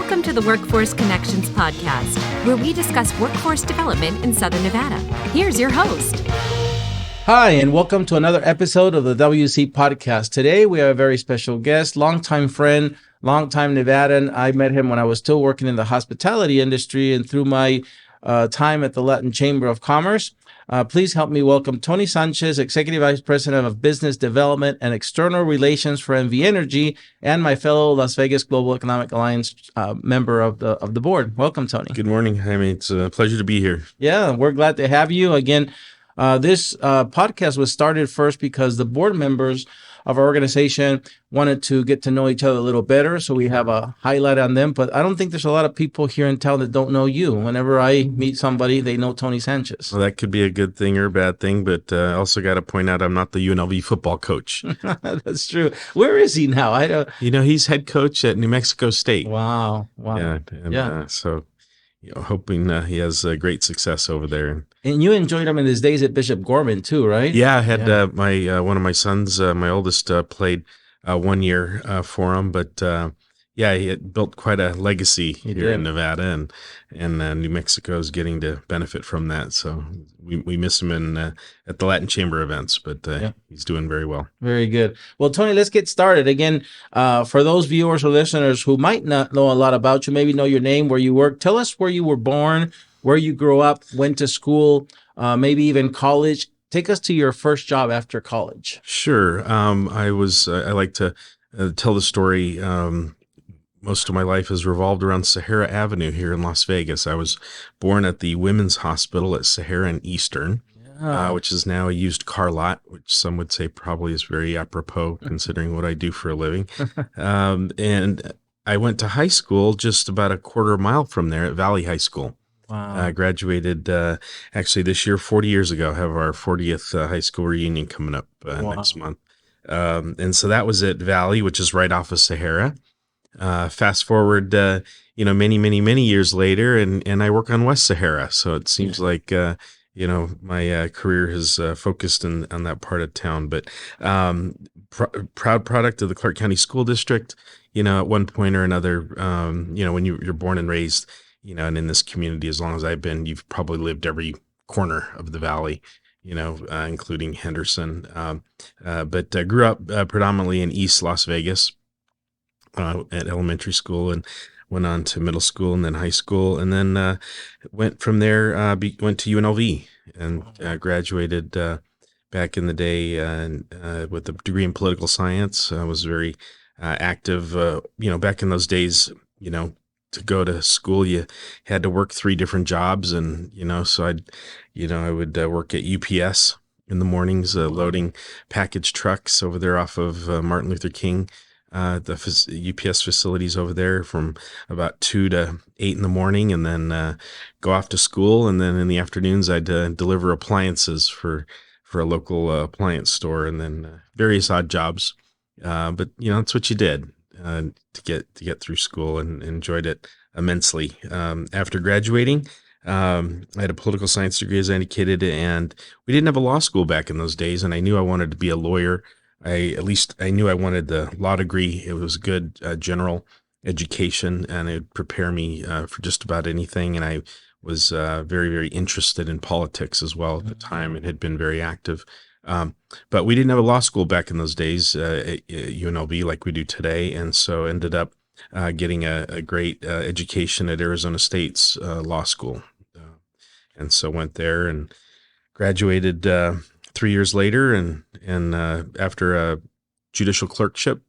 Welcome to the Workforce Connections podcast, where we discuss workforce development in Southern Nevada. Here's your host. Hi, and welcome to another episode of the WC podcast. Today, we have a very special guest, longtime friend, longtime Nevadan. I met him when I was still working in the hospitality industry and through my time at the Latin Chamber of Commerce. Please help me welcome Tony Sanchez, Executive Vice President of Business Development and External Relations for NV Energy, and my fellow Las Vegas Global Economic Alliance member of the board. Welcome, Tony. Good morning, Jaime. It's a pleasure to be here. Yeah, we're glad to have you again. This podcast was started first because the board members of our organization wanted to get to know each other a little better. So we have a highlight on them. But I don't think there's a lot of people here in town that don't know you. Whenever I meet somebody, they know Tony Sanchez. Well, that could be a good thing or a bad thing. But I also got to point out I'm not the UNLV football coach. That's true. Where is he now? I don't. He's head coach at New Mexico State. Wow. Yeah. So, hoping he has great success over there. And you enjoyed him in his days at Bishop Gorman too, right? Yeah, I had my one of my sons, my oldest, played 1 year for him, but he had built quite a legacy here in Nevada, and New Mexico is getting to benefit from that. So we miss him at the Latin Chamber events, but he's doing very well. Very good. Well, Tony, let's get started. Again, for those viewers or listeners who might not know a lot about you, maybe know your name, where you work, tell us where you were born, where you grew up, went to school, maybe even college. Take us to your first job after college. Sure. I like to tell the story. Most of my life has revolved around Sahara Avenue here in Las Vegas. I was born at the Women's Hospital at Sahara and Eastern, which is now a used car lot, which some would say probably is very apropos considering what I do for a living. And I went to high school just about a quarter mile from there at Valley High School. Wow. I graduated actually this year, 40 years ago. Have our 40th high school reunion coming up next month. And so that was at Valley, which is right off of Sahara. Fast forward, many years later, and I work on West Sahara. So it seems like, my career has focused on that part of town. But proud product of the Clark County School District, at one point or another, when you're born and raised, and in this community, as long as I've been, you've probably lived every corner of the valley, including Henderson. But I grew up predominantly in East Las Vegas at elementary school, and went on to middle school and then high school, and then went from there, went to UNLV and graduated back in the day with a degree in political science. I was very active, back in those days, to go to school, you had to work 3 different jobs. And, so I would work at UPS in the mornings, loading package trucks over there off of Martin Luther King, the UPS facilities over there from about 2 to 8 in the morning, and then go off to school. And then in the afternoons, I'd deliver appliances for a local appliance store, and then various odd jobs. But, that's what you did. To get through school, and enjoyed it immensely. After graduating, I had a political science degree, as I indicated, and we didn't have a law school back in those days, and I knew I wanted to be a lawyer. I knew I wanted the law degree. It was good general education, and it would prepare me for just about anything, and I was very, very interested in politics as well at the time, and had been very active. But we didn't have a law school back in those days at UNLV like we do today, and so ended up getting a great education at Arizona State's law school. And so went there and graduated 3 years later, and after a judicial clerkship,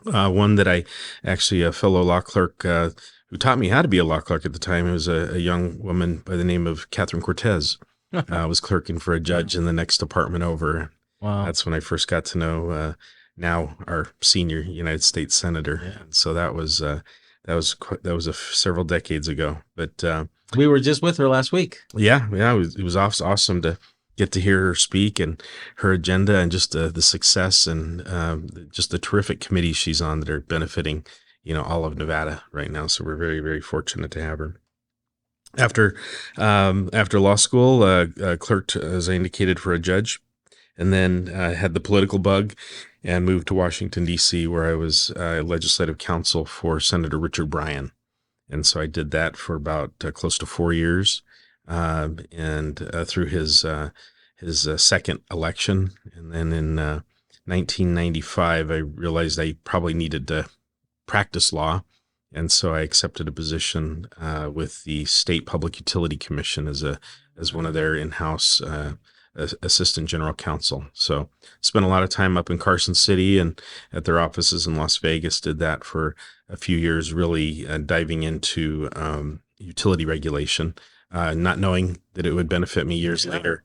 one that I actually, a fellow law clerk who taught me how to be a law clerk at the time, it was a young woman by the name of Catherine Cortez. I was clerking for a judge in the next department over. Wow. That's when I first got to know now our senior United States Senator. Yeah. And so that was several decades ago. But we were just with her last week. Yeah, it was awesome to get to hear her speak, and her agenda, and just the success, and just the terrific committees she's on that are benefiting all of Nevada right now. So we're very, very fortunate to have her. After law school, clerked, as I indicated, for a judge, and then had the political bug, and moved to Washington, D.C., where I was legislative counsel for Senator Richard Bryan. And so I did that for about close to 4 years, and through his second election. And then in 1995, I realized I probably needed to practice law. And so I accepted a position with the State Public Utility Commission as one of their in-house assistant general counsel. So spent a lot of time up in Carson City and at their offices in Las Vegas. Did that for a few years, really diving into utility regulation, not knowing that it would benefit me years later,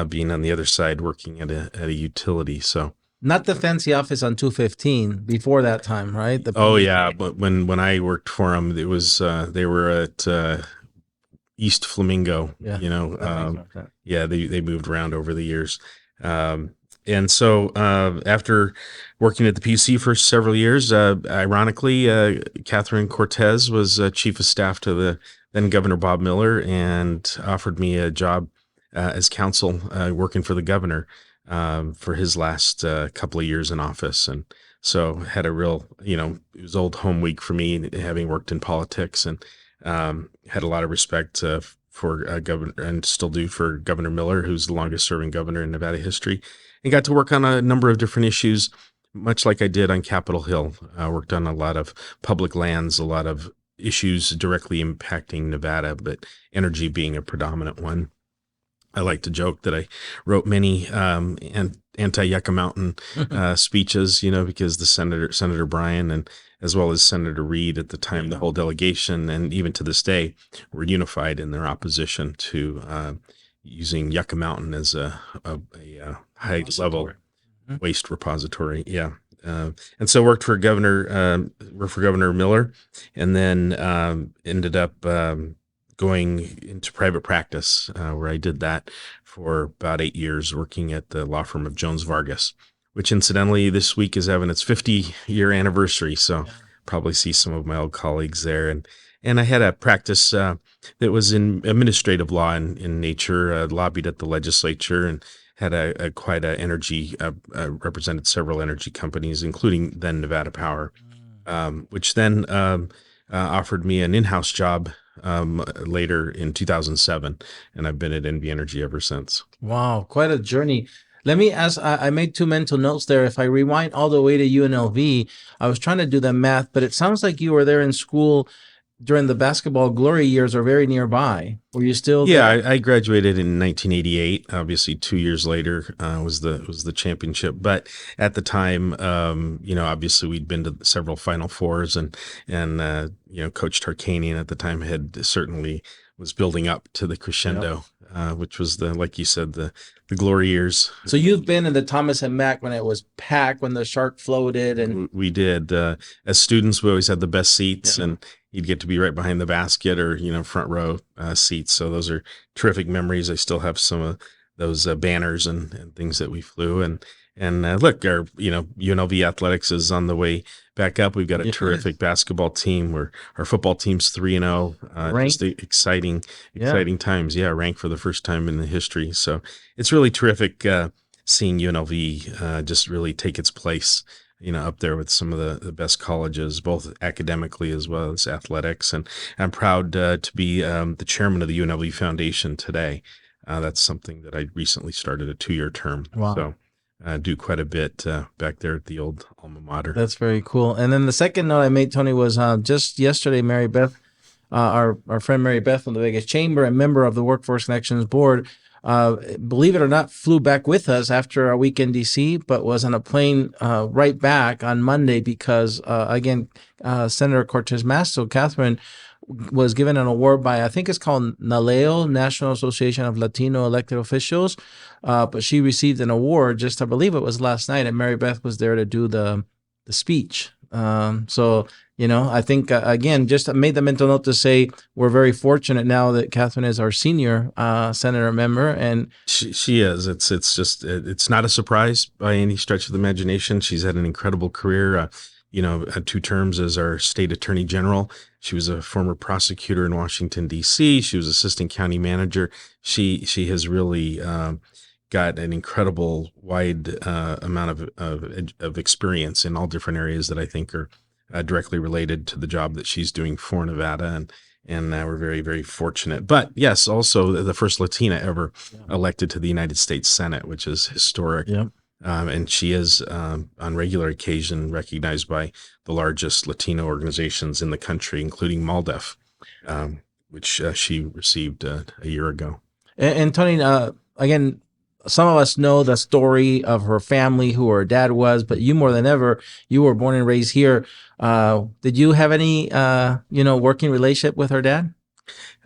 being on the other side working at a utility. So. Not the fancy office on 215 before that time, right? Yeah, but when I worked for them, it was they were at East Flamingo. Yeah, they moved around over the years, and so after working at the PUC for several years, ironically, Catherine Cortez was chief of staff to the then Governor Bob Miller, and offered me a job as counsel working for the governor. For his last couple of years in office. And so had a real, it was old home week for me, having worked in politics, and had a lot of respect for Governor, and still do, for Governor Miller, who's the longest serving governor in Nevada history, and got to work on a number of different issues, much like I did on Capitol Hill. I worked on a lot of public lands, a lot of issues directly impacting Nevada, but energy being a predominant one. I like to joke that I wrote many anti-Yucca Mountain speeches, because the Senator Bryan, and as well as Senator Reed at the time, the whole delegation, and even to this day, were unified in their opposition to using Yucca Mountain as a high-level waste repository. Yeah. And so worked for Governor Miller, and then ended up going into private practice, where I did that for about 8 years, working at the law firm of Jones Vargas, which incidentally this week is having its 50-year anniversary. So probably see some of my old colleagues there. And I had a practice that was in administrative law in nature, lobbied at the legislature, and had quite a energy, represented several energy companies, including then Nevada Power, which then offered me an in-house job later in 2007, and I've been at NV Energy ever since. Wow, quite a journey. Let me ask, I made two mental notes there. If I rewind all the way to UNLV, I was trying to do the math, but it sounds like you were there in school during the basketball glory years, or very nearby. Were you still there? Yeah, I graduated in 1988. Obviously, 2 years later was the championship. But at the time, obviously we'd been to several Final Fours, and Coach Tarkanian at the time had certainly was building up to the crescendo, which was like you said, the glory years. So you've been in the Thomas and Mack when it was packed, when the shark floated, and we did. As students, we always had the best seats, and you'd get to be right behind the basket, or front row seats. So those are terrific memories. I still have some of those banners and things that we flew. And look, our UNLV athletics is on the way back up. We've got a terrific basketball team. Our football team's 3-0. Just exciting times. Yeah, ranked for the first time in the history. So it's really terrific seeing UNLV just really take its place, up there with some of the best colleges, both academically as well as athletics. And I'm proud to be the chairman of the UNLV Foundation today. That's something that I recently started, a 2-year term. Wow. So do quite a bit back there at the old alma mater. That's very cool. And then the second note I made, Tony, was just yesterday, Mary Beth, our friend Mary Beth from the Vegas Chamber and member of the Workforce Connections Board, believe it or not, flew back with us after our week in D.C., but was on a plane right back on Monday because, again, Senator Cortez Masto, Catherine, was given an award by, I think it's called NALEO, National Association of Latino Elected Officials, but she received an award just, I believe it was last night, and Mary Beth was there to do the speech. So, I think, again, just made the mental note to say we're very fortunate now that Catherine is our senior senator member. And she is. It's not a surprise by any stretch of the imagination. She's had an incredible career. Had 2 terms as our state attorney general. She was a former prosecutor in Washington, D.C. She was assistant county manager. She has really got an incredible wide amount of experience in all different areas that I think are directly related to the job that she's doing for Nevada. And we're very, very fortunate. But yes, also the first Latina ever elected to the United States Senate, which is historic. Yep. And she is, on regular occasion, recognized by the largest Latino organizations in the country, including MALDEF, which she received a year ago. And Tony, again, some of us know the story of her family, who her dad was, but you more than ever, you were born and raised here. Did you have any, working relationship with her dad?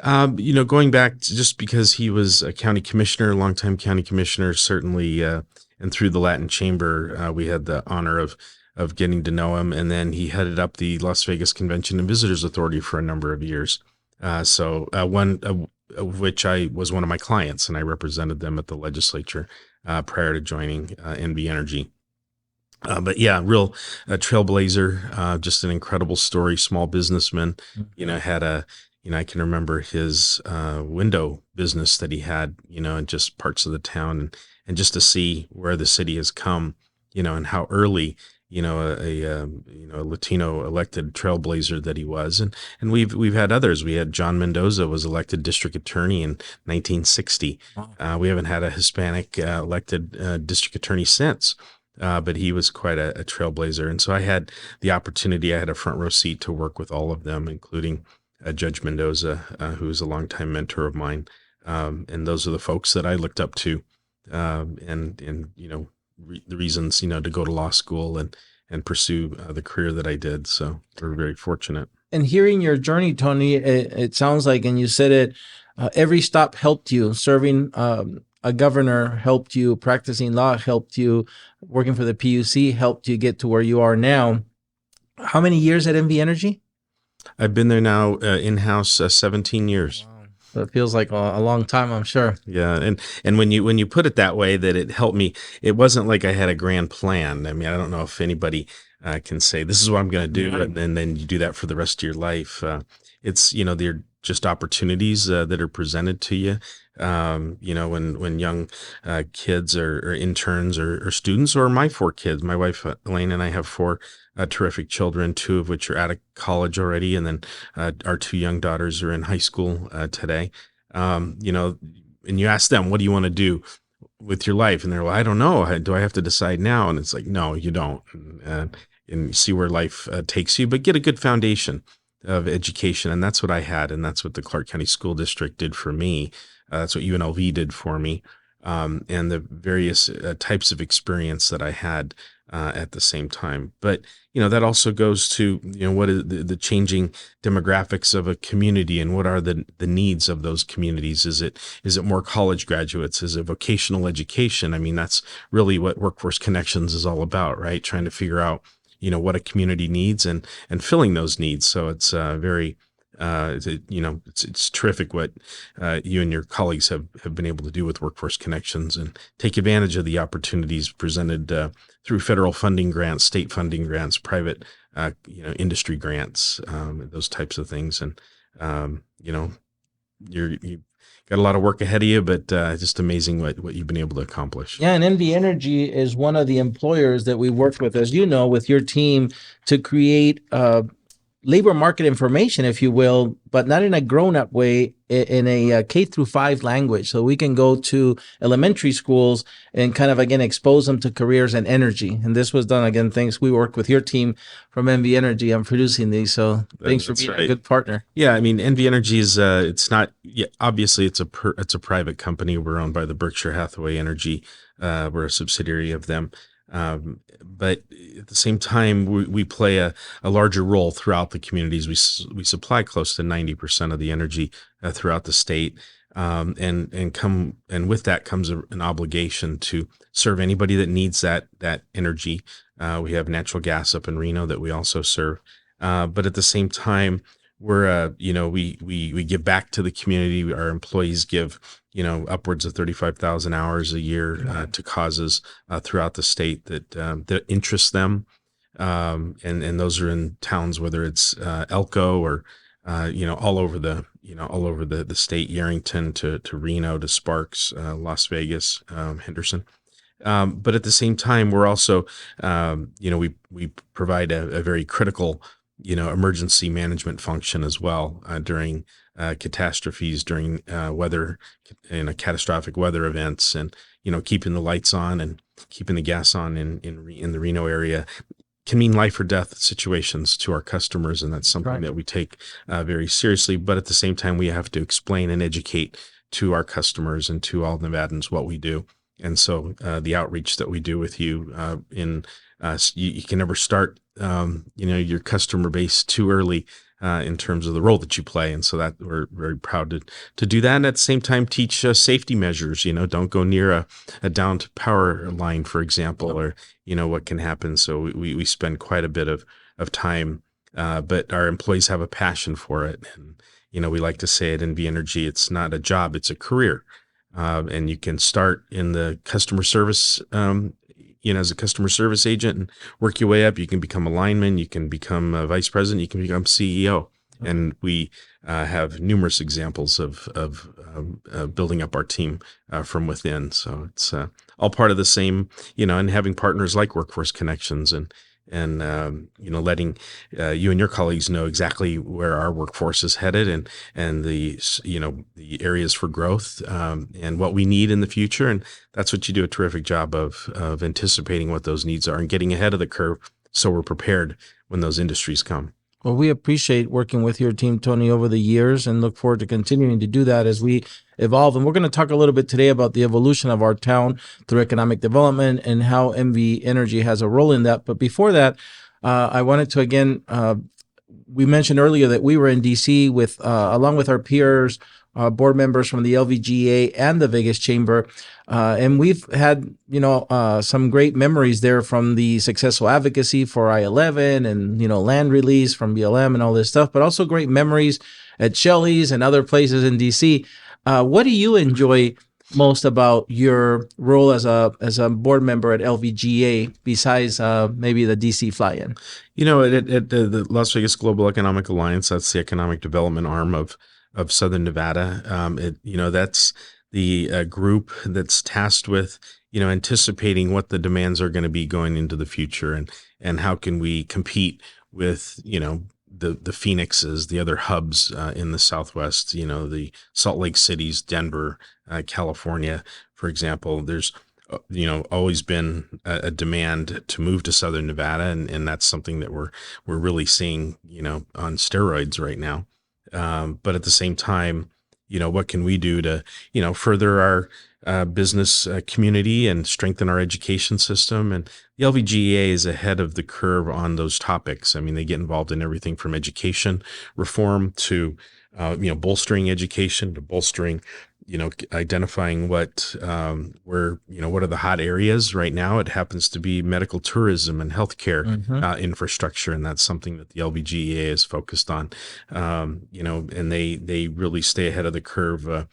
Going back to, just because he was a county commissioner, longtime county commissioner, certainly, and through the Latin Chamber, we had the honor of getting to know him. And then he headed up the Las Vegas Convention and Visitors Authority for a number of years. One of which I was one of my clients, and I represented them at the legislature prior to joining NV Energy. But yeah, real trailblazer, just an incredible story. Small businessman, had I can remember his window business that he had, in just parts of the town, and just to see where the city has come, and how early, a Latino elected trailblazer that he was. And we've had others. We had John Mendoza was elected district attorney in 1960. Wow. We haven't had a Hispanic elected district attorney since. But he was quite a trailblazer. And so I had the opportunity, I had a front row seat to work with all of them, including Judge Mendoza, who is a longtime mentor of mine. And those are the folks that I looked up to, the reasons, to go to law school and pursue the career that I did. So we're very fortunate. And hearing your journey, Tony, it sounds like, and you said it, every stop helped you. Serving a governor helped you. Practicing law helped you. Working for the PUC helped you get to where you are now. How many years at NV Energy? I've been there now in-house 17 years. Wow. So it feels like a long time, I'm sure. Yeah, and when you put it that way, that it helped me, it wasn't like I had a grand plan. I mean, I don't know if anybody can say this is what I'm going to do, and then you do that for the rest of your life. It's they're just opportunities that are presented to you. When young kids or interns or students, or my 4 kids, my wife Elaine and I have 4 terrific children, 2 of which are out of college already, and then our 2 young daughters are in high school today. And you ask them, what do you want to do with your life? And they're, well, I don't know. Do I have to decide now? And it's like, no, you don't. And you see where life takes you, but get a good foundation of education. And that's what I had. And that's what the Clark County School District did for me. That's what UNLV did for me. And the various types of experience that I had at the same time. But, that also goes to, what is the changing demographics of a community, and what are the needs of those communities? Is it more college graduates? Is it vocational education? I mean, that's really what Workforce Connections is all about, right? Trying to figure out, what a community needs and filling those needs. So it's very, it's terrific what you and your colleagues have been able to do with Workforce Connections, and take advantage of the opportunities presented through federal funding grants, state funding grants, private, industry grants, those types of things. And, you've got a lot of work ahead of you, but just amazing what you've been able to accomplish. Yeah, and NV Energy is one of the employers that we worked with, as you know, with your team, to create labor market information, if you will, but not in a grown-up way, in a K-5 language. So we can go to elementary schools and kind of, again, expose them to careers and energy. And this was done, again, thanks. We worked with your team from NV Energy on producing these. So thanks for being a good partner. Yeah, I mean, NV Energy is, it's not, obviously it's a private company. We're owned by the Berkshire Hathaway Energy. We're a subsidiary of them. But at the same time, we play a larger role throughout the communities. We supply close to 90% of the energy throughout the state, and with that comes an obligation to serve anybody that needs that energy. We have natural gas up in Reno that we also serve, but at the same time, we're we give back to the community. Our employees give upwards of 35,000 hours a year to causes throughout the state that interest them, and those are in towns, whether it's Elko or all over the state, Yerington to Reno to Sparks, Las Vegas, Henderson. But at the same time, we're also, we provide a very critical, emergency management function as well during catastrophes, during weather, catastrophic weather events, and keeping the lights on and keeping the gas on in the Reno area can mean life or death situations to our customers, and that's something that we take very seriously. But at the same time, we have to explain and educate to our customers and to all Nevadans what we do. And so the outreach that we do with you you can never start your customer base too early in terms of the role that you play. And so that we're very proud to do that. And at the same time, teach safety measures. Don't go near a downed power line, for example, or what can happen. So we spend quite a bit of time, but our employees have a passion for it. And we like to say it in V Energy, it's not a job, it's a career. And you can start in the customer service, as a customer service agent and work your way up. You can become a lineman, you can become a vice president, you can become CEO. And we have numerous examples of building up our team from within. So it's all part of the same, and having partners like Workforce Connections and letting you and your colleagues know exactly where our workforce is headed and the areas for growth and what we need in the future. And that's what you do a terrific job of anticipating what those needs are and getting ahead of the curve so we're prepared when those industries come. Well, we appreciate working with your team, Tony, over the years and look forward to continuing to do that as we evolve. And we're going to talk a little bit today about the evolution of our town through economic development and how MV Energy has a role in that. But before that, I wanted to, again, we mentioned earlier that we were in D.C. with, along with our peers, board members from the LVGEA and the Vegas Chamber. And we've had, some great memories there from the successful advocacy for I-11 and, land release from BLM and all this stuff, but also great memories at Shelley's and other places in DC. What do you enjoy most about your role as a board member at LVGEA besides maybe the DC fly-in? At the Las Vegas Global Economic Alliance, that's the economic development arm of Southern Nevada. That's the group that's tasked with, anticipating what the demands are going to be going into the future and how can we compete with, the Phoenixes, the other hubs in the Southwest, the Salt Lake Cities, Denver, California, for example. There's always been a demand to move to Southern Nevada, and that's something that we're really seeing, on steroids right now. But at the same time, what can we do to, further our business community and strengthen our education system? And the LVGEA is ahead of the curve on those topics. I mean, they get involved in everything from education reform to, bolstering education, to bolstering, identifying what are the hot areas right now. It happens to be medical tourism and healthcare infrastructure, and that's something that the LVGEA is focused on. And they really stay ahead of the curve,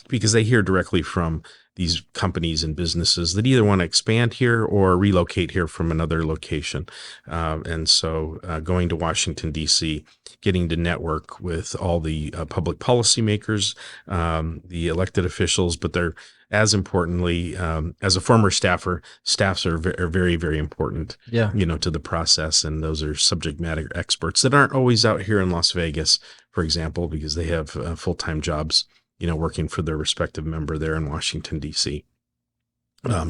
because they hear directly from these companies and businesses that either want to expand here or relocate here from another location. And so going to Washington, D.C., getting to network with all the public policymakers, the elected officials, but they're, as importantly, as a former staffer, staffs are very, very important, to the process. And those are subject matter experts that aren't always out here in Las Vegas, for example, because they have full-time jobs, working for their respective member there in Washington, D.C.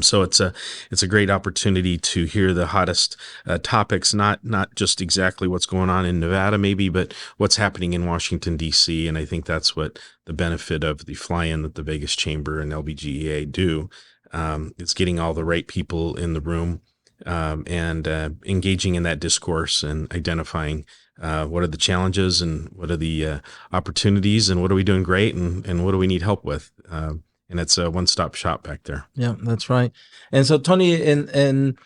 So it's a great opportunity to hear the hottest topics, not just exactly what's going on in Nevada maybe, but what's happening in Washington, D.C. And I think that's what the benefit of the fly-in that the Vegas Chamber and LVGEA do. It's getting all the right people in the room and engaging in that discourse and identifying what are the challenges and what are the opportunities and what are we doing great and what do we need help with. And it's a one-stop shop back there. Yeah, that's right. And so, Tony, and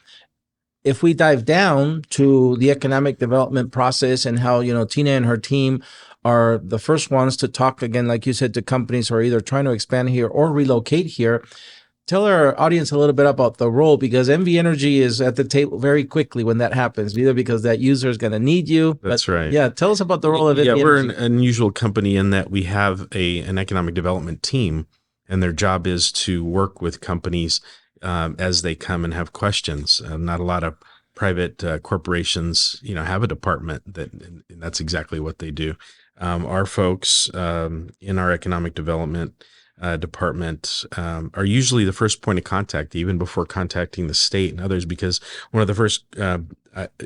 if we dive down to the economic development process and how, Tina and her team are the first ones to talk, again, like you said, to companies who are either trying to expand here or relocate here, Tell our audience a little bit about the role, because MV Energy is at the table very quickly when that happens, either because that user is going to need you. That's right. Yeah, tell us about the role of MV Energy. We're an unusual company in that we have an economic development team, and their job is to work with companies as they come and have questions. Not a lot of private corporations, have a department and that's exactly what they do. Our folks in our economic development department are usually the first point of contact, even before contacting the state and others, because one of the first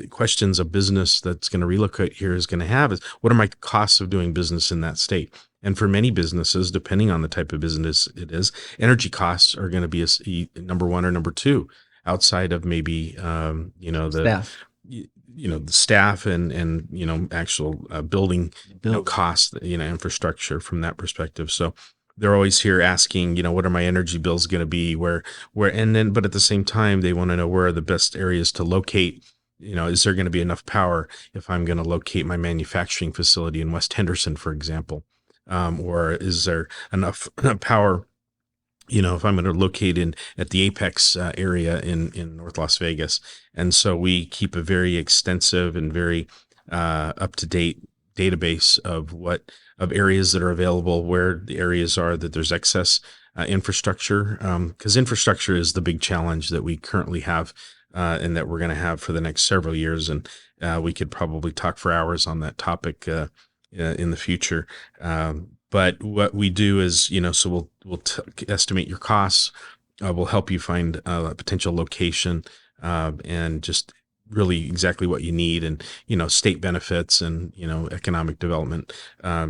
questions a business that's going to relocate here is going to have is, what are my costs of doing business in that state? And for many businesses, depending on the type of business it is, energy costs are going to be a number one or number two, outside of maybe the staff. The staff and actual building costs, infrastructure from that perspective. So they're always here asking, what are my energy bills going to be, but at the same time, they want to know where are the best areas to locate. Is there going to be enough power if I'm going to locate my manufacturing facility in West Henderson, for example? Or is there enough power, if I'm going to locate at the Apex area in North Las Vegas? And so we keep a very extensive and very up-to-date database of areas that are available, where the areas are that there's excess infrastructure, because infrastructure is the big challenge that we currently have and that we're going to have for the next several years. And we could probably talk for hours on that topic in the future. But what we do is, so we'll estimate your costs. We'll help you find a potential location and just really exactly what you need, and state benefits and economic development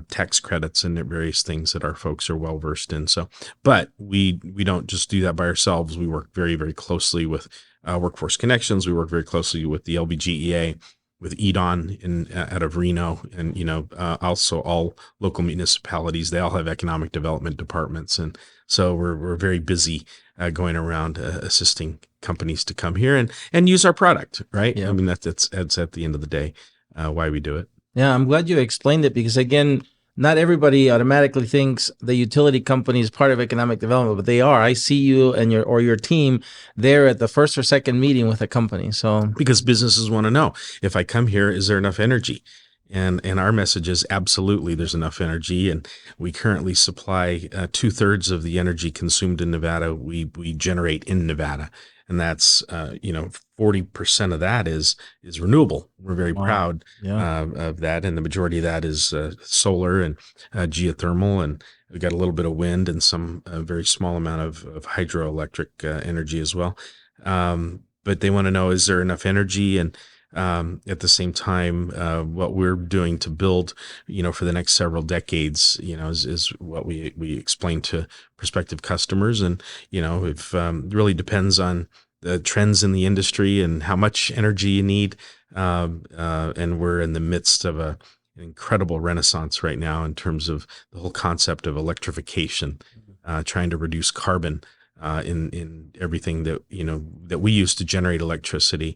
tax credits and various things that our folks are well versed in. So, but we don't just do that by ourselves. We work very, very closely with Workforce Connections. We work very closely with the LVGEA, with EDON out of Reno, and also all local municipalities. They all have economic development departments, and so we're very busy going around assisting companies to come here and use our product, right? Yeah. I mean, that's at the end of the day why we do it. Yeah, I'm glad you explained it, because again, not everybody automatically thinks the utility company is part of economic development, but they are. I see you and your team there at the first or second meeting with a company. So because businesses want to know, if I come here, is there enough energy? And our message is absolutely there's enough energy, and we currently supply 2/3 of the energy consumed in Nevada. We generate in Nevada, and that's 40% of that is renewable. We're very proud of that, and the majority of that is solar and geothermal, and we got a little bit of wind and some very small amount of hydroelectric energy as well. But they want to know, is there enough energy? And at the same time, what we're doing to build, for the next several decades, is what we explain to prospective customers. And, it really depends on the trends in the industry and how much energy you need. And we're in the midst of an incredible renaissance right now in terms of the whole concept of electrification, trying to reduce carbon in everything that we use to generate electricity.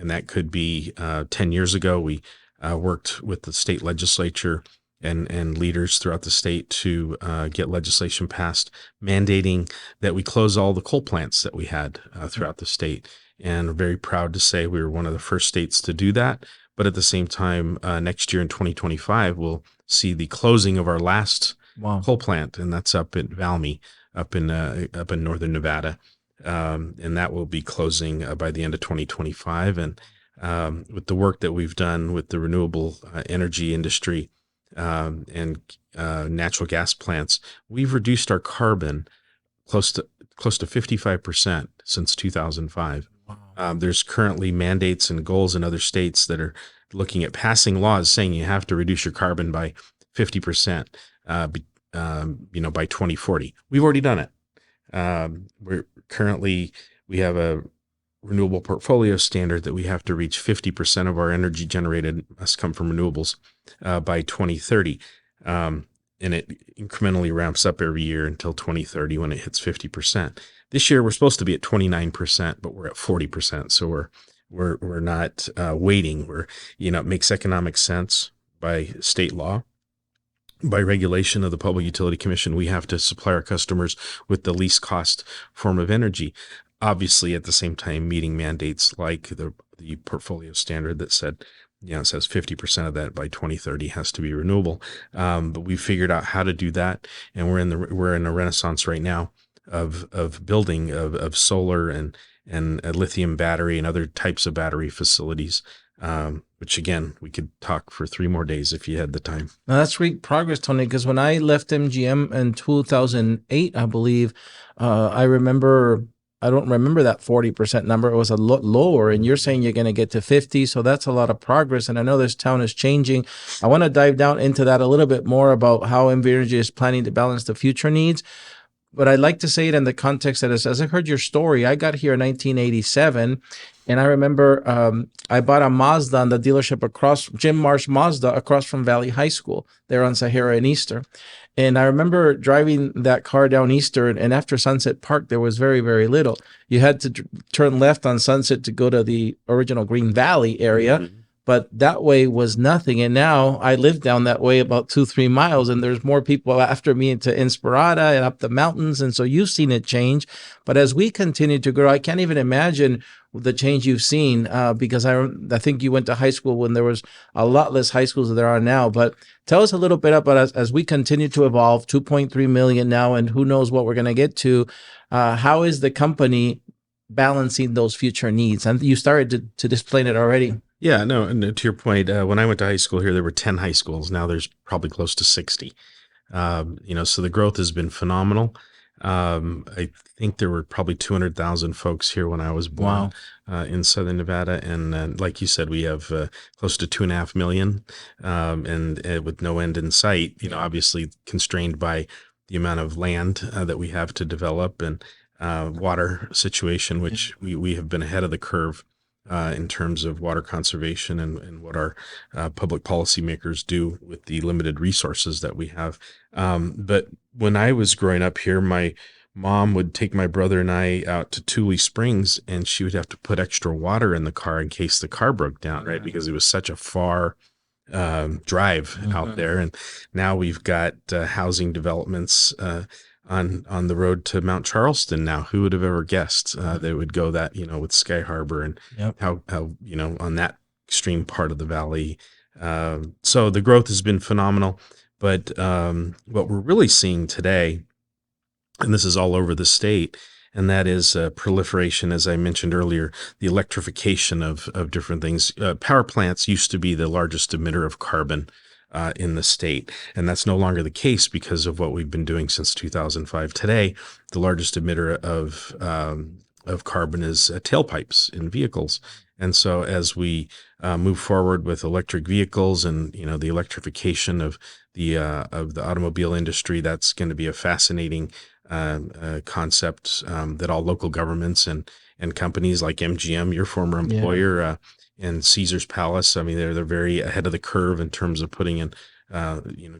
And that could be 10 years ago, we worked with the state legislature and leaders throughout the state to get legislation passed mandating that we close all the coal plants that we had throughout the state. And we're very proud to say we were one of the first states to do that. But at the same time, next year in 2025, we'll see the closing of our last coal plant, and that's up at Valmy, up in northern Nevada. And that will be closing by the end of 2025. And with the work that we've done with the renewable energy industry and natural gas plants, we've reduced our carbon close to 55% since 2005. Wow. There's currently mandates and goals in other states that are looking at passing laws saying you have to reduce your carbon by 50%, by 2040. We've already done it. We have a renewable portfolio standard that we have to reach 50% of our energy generated must come from renewables by 2030. And it incrementally ramps up every year until 2030 when it hits 50%. This year we're supposed to be at 29%, but we're at 40%. So we're not waiting. It makes economic sense by state law by regulation of the Public Utility Commission, we have to supply our customers with the least cost form of energy. Obviously, at the same time, meeting mandates like the portfolio standard that said, it says 50% of that by 2030 has to be renewable. But we figured out how to do that, and we're in a renaissance right now of building of solar and a lithium battery and other types of battery facilities. Which again, we could talk for 3 more days if you had the time. Now that's great progress, Tony, because when I left MGM in 2008, I believe, I don't remember that 40% number. It was a lot lower, and you're saying you're going to get to 50. So that's a lot of progress. And I know this town is changing. I want to dive down into that a little bit more about how MV Energy is planning to balance the future needs. But I'd like to say it in the context that as I heard your story, I got here in 1987, and I remember I bought a Mazda on the dealership across, Jim Marsh Mazda, across from Valley High School, there on Sahara and Easter. And I remember driving that car down Easter, and after Sunset Park, there was very, very little. You had to turn left on Sunset to go to the original Green Valley area. Mm-hmm. But that way was nothing. And now I live down that way about 2-3 miles, and there's more people after me into Inspirada and up the mountains. And so you've seen it change. But as we continue to grow, I can't even imagine the change you've seen because I think you went to high school when there was a lot less high schools than there are now. But tell us a little bit about as we continue to evolve, 2.3 million now, and who knows what we're going to get to. How is the company balancing those future needs? And you started to explain it already. Yeah, no, and to your point, when I went to high school here, there were 10 high schools. Now there's probably close to 60. So the growth has been phenomenal. I think there were probably 200,000 folks here when I was born. Wow. In Southern Nevada. And like you said, we have close to 2.5 million, and with no end in sight, obviously constrained by the amount of land that we have to develop and water situation, which we have been ahead of the curve in terms of water conservation and what our public policymakers do with the limited resources that we have. But when I was growing up here, my mom would take my brother and I out to Tule Springs, and she would have to put extra water in the car in case the car broke down, right? Because it was such a far drive out there. And now we've got housing developments on the road to Mount Charleston now. Who would have ever guessed they would go that, with Sky Harbor and how on that extreme part of the valley. So the growth has been phenomenal. But what we're really seeing today, and this is all over the state, and that is proliferation, as I mentioned earlier, the electrification of different things. Power plants used to be the largest emitter of carbon in the state, and that's no longer the case because of what we've been doing since 2005. Today, the largest emitter of carbon is tailpipes in vehicles. And so as we move forward with electric vehicles and the electrification of the automobile industry, that's going to be a fascinating concept that all local governments and companies like MGM, your former employer, and Caesar's Palace, I mean, they're very ahead of the curve in terms of putting in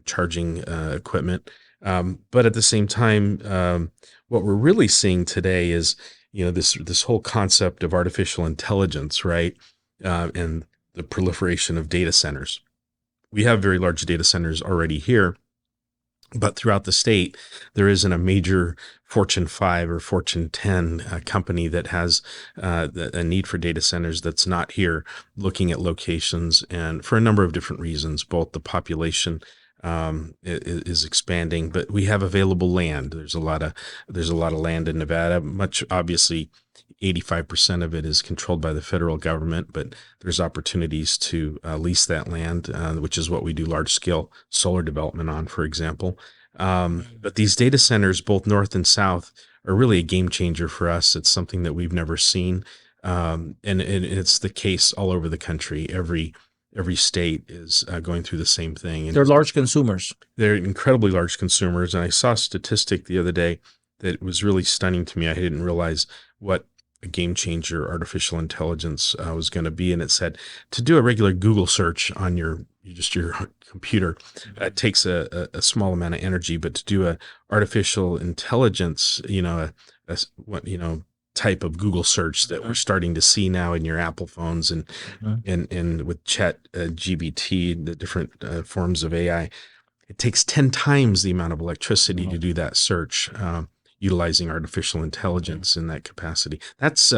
charging equipment. But at the same time, what we're really seeing today is this whole concept of artificial intelligence, right? And the proliferation of data centers. We have very large data centers already here, but throughout the state, there isn't a major Fortune 5 or Fortune 10 company that has a need for data centers that's not here looking at locations, and for a number of different reasons. Both the population is expanding, but we have available land. There's a lot of land in Nevada. Much, obviously, 85% of it is controlled by the federal government, but there's opportunities to lease that land, which is what we do large scale solar development on, for example. But these data centers, both north and south, are really a game changer for us. It's something that we've never seen. And it's the case all over the country. Every state is going through the same thing. And they're large consumers. They're incredibly large consumers. And I saw a statistic the other day that was really stunning to me. I didn't realize what a game changer artificial intelligence was going to be. And it said to do a regular Google search on your computer, takes a small amount of energy, but to do a artificial intelligence, type of Google search that we're starting to see now in your Apple phones and with Chat GBT, the different forms of AI, it takes 10 times the amount of electricity to do that search, utilizing artificial intelligence in that capacity. That's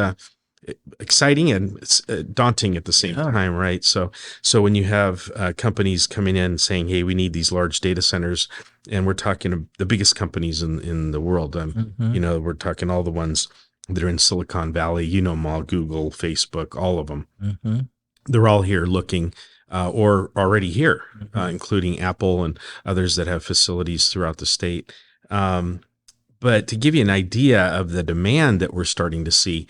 exciting and it's daunting at the same time, right? So when you have companies coming in saying, hey, we need these large data centers, and we're talking the biggest companies in the world, we're talking all the ones that are in Silicon Valley, them all, Google, Facebook, all of them. They're all here looking, or already here, including Apple and others that have facilities throughout the state. But to give you an idea of the demand that we're starting to see,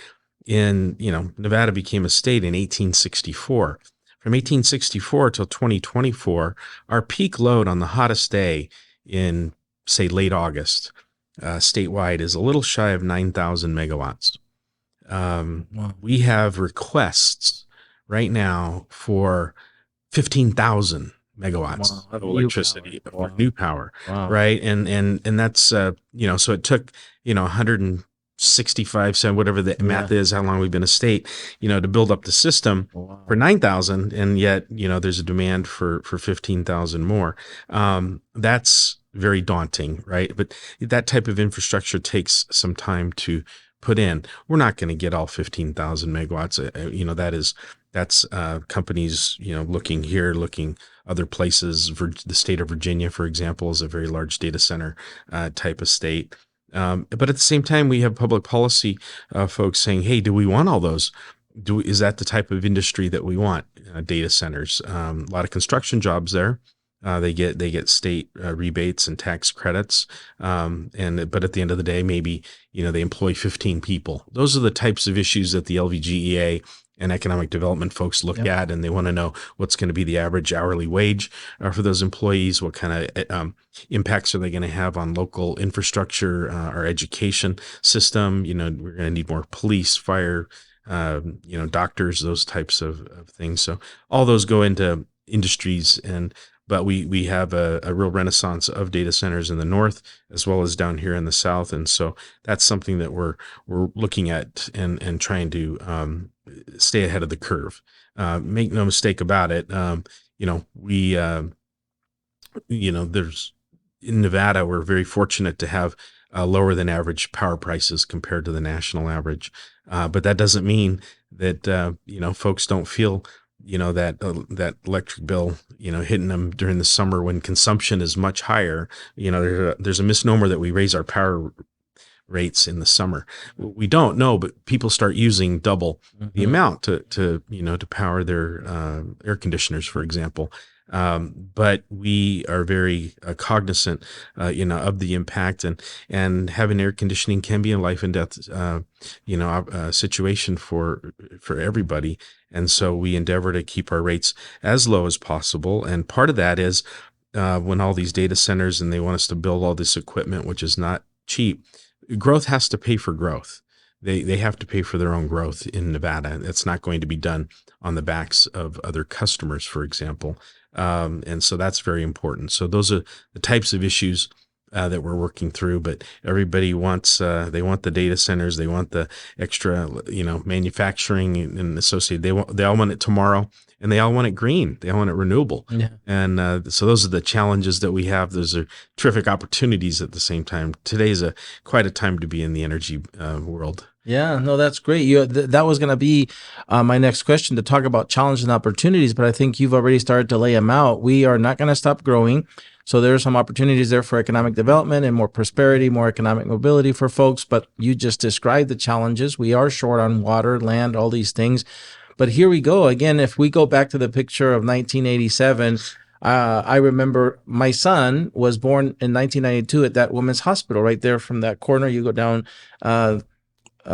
Nevada became a state in 1864. From 1864 till 2024, our peak load on the hottest day in, say, late August, statewide is a little shy of 9,000 megawatts. We have requests right now for 15,000 megawatts of electricity for new power, right? And that's, so it took, 165, whatever the math is, how long we've been a state, to build up the system for 9,000. And yet, there's a demand for 15,000 more. That's very daunting, right? But that type of infrastructure takes some time to put in. We're not going to get all 15,000 megawatts. That's companies, looking here, looking other places. The state of Virginia, for example, is a very large data center type of state. But at the same time, we have public policy folks saying, hey, do we want all those? Is that the type of industry that we want? Data centers, a lot of construction jobs there. They get state rebates and tax credits. But at the end of the day, maybe, they employ 15 people. Those are the types of issues that the LVGEA and economic development folks look at, and they want to know what's going to be the average hourly wage for those employees. What kind of impacts are they going to have on local infrastructure, our education system? We're going to need more police, fire, doctors, those types of things. So all those go into industries, but we have a real renaissance of data centers in the north as well as down here in the south, and so that's something that we're looking at and trying to stay ahead of the curve. Make no mistake about it. There's in Nevada, we're very fortunate to have lower than average power prices compared to the national average, but that doesn't mean that folks don't feel that electric bill, hitting them during the summer when consumption is much higher. There's a misnomer that we raise our power rates in the summer. We don't know, but people start using double the amount to power their air conditioners, for example. But we are very cognizant, of the impact, and having air conditioning can be a life and death, situation for everybody. And so we endeavor to keep our rates as low as possible. And part of that is when all these data centers and they want us to build all this equipment, which is not cheap, growth has to pay for growth. They have to pay for their own growth in Nevada. It's not going to be done on the backs of other customers, for example. And so that's very important. So those are the types of issues that we're working through, but everybody wants, they want the data centers, they want the extra, manufacturing and associated, they all want it tomorrow, and they all want it green. They all want it renewable. Yeah. And so those are the challenges that we have. Those are terrific opportunities at the same time. Today's quite a time to be in the energy world. Yeah, no, that's great. That was going to be my next question, to talk about challenges and opportunities, but I think you've already started to lay them out. We are not going to stop growing. So there are some opportunities there for economic development and more prosperity, more economic mobility for folks. But you just described the challenges. We are short on water, land, all these things. But here we go. Again, if we go back to the picture of 1987, I remember my son was born in 1992 at that women's hospital right there from that corner. You go down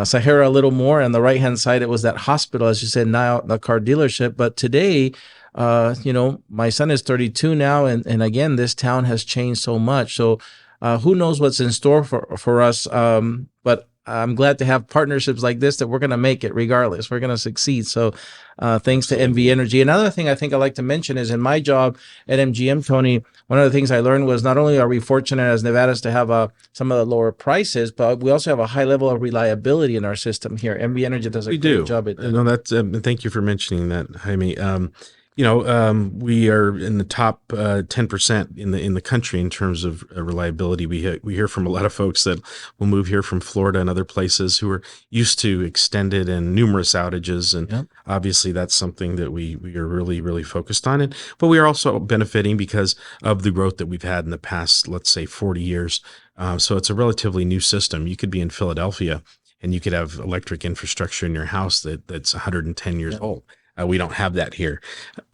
Sahara a little more. On the right-hand side, it was that hospital, as you said, now the car dealership. But today, my son is 32 now. And again, this town has changed so much. So who knows what's in store for us. But I'm glad to have partnerships like this, that we're going to make it regardless. We're going to succeed. So thanks to MV Energy. Another thing I think I'd like to mention is in my job at MGM, Tony, one of the things I learned was not only are we fortunate as Nevadas to have some of the lower prices, but we also have a high level of reliability in our system here. MV Energy does a great job at that. No, that's thank you for mentioning that, Jaime. We are in the top 10% in the country in terms of reliability. We hear from a lot of folks that will move here from Florida and other places who are used to extended and numerous outages, and obviously that's something that we are really, really focused on. But we are also benefiting because of the growth that we've had in the past, let's say, 40 years. So it's a relatively new system. You could be in Philadelphia and you could have electric infrastructure in your house that's 110 years old. We don't have that here.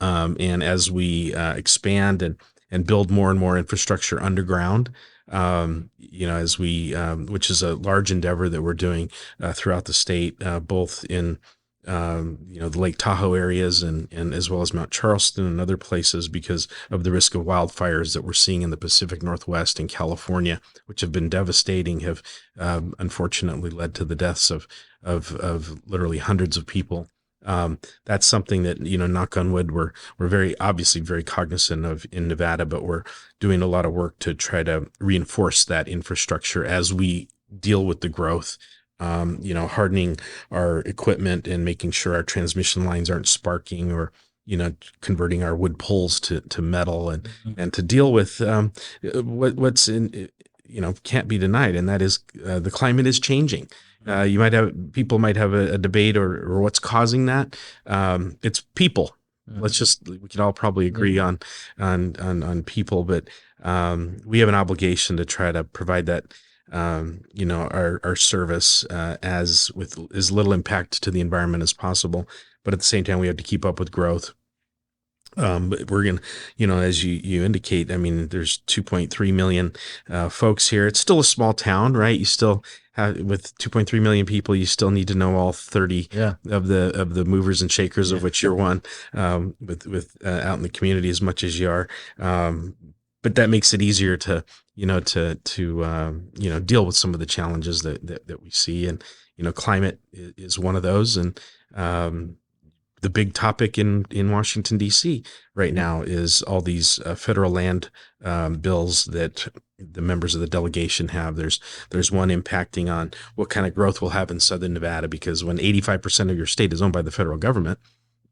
And as we expand and build more and more infrastructure underground, as we, which is a large endeavor that we're doing throughout the state, both in, the Lake Tahoe areas and as well as Mount Charleston and other places because of the risk of wildfires that we're seeing in the Pacific Northwest and California, which have been devastating, have unfortunately led to the deaths of literally hundreds of people. That's something that, knock on wood, we're very obviously very cognizant of in Nevada, but we're doing a lot of work to try to reinforce that infrastructure as we deal with the growth, hardening our equipment and making sure our transmission lines aren't sparking or, converting our wood poles to metal and to deal with what's in, can't be denied. And that is the climate is changing. People might have a debate or what's causing that. It's people. We can all probably agree on people, but we have an obligation to try to provide that, our service with as little impact to the environment as possible. But at the same time, we have to keep up with growth. But we're going to, as you indicate, there's 2.3 million folks here. It's still a small town, right? You still have, with 2.3 million people, you still need to know all 30 of the movers and shakers, of which you're one, with out in the community as much as you are. But that makes it easier to deal with some of the challenges that we see. And, climate is one of those. And, the big topic in Washington, D.C. right now is all these federal land bills that the members of the delegation have. There's one impacting on what kind of growth we'll have in Southern Nevada, because when 85% of your state is owned by the federal government,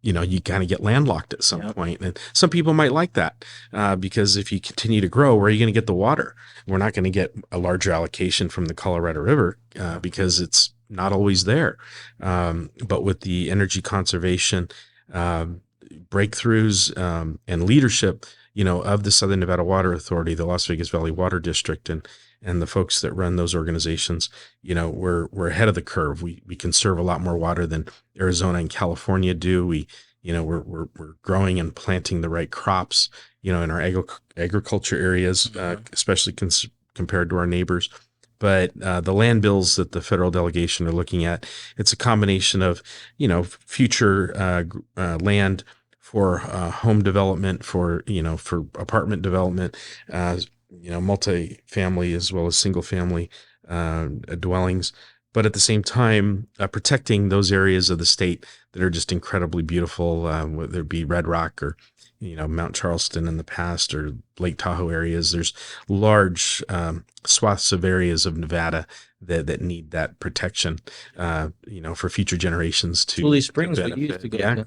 you kind of get landlocked at some point. And some people might like that because if you continue to grow, where are you going to get the water? We're not going to get a larger allocation from the Colorado River because it's not always there. But with the energy conservation breakthroughs and leadership, of the Southern Nevada Water Authority, the Las Vegas Valley Water District, and the folks that run those organizations, we're ahead of the curve. We conserve a lot more water than Arizona and California do. We're growing and planting the right crops, in our agriculture areas, especially compared to our neighbors. But the land bills that the federal delegation are looking at, it's a combination of, future land for home development, for apartment development, multifamily as well as single family dwellings. But at the same time, protecting those areas of the state that are just incredibly beautiful, whether it be Red Rock or Mount Charleston in the past, or Lake Tahoe areas. There's large swaths of areas of Nevada that need that protection, for future generations to Tule Springs, benefit. we used to go. Yeah,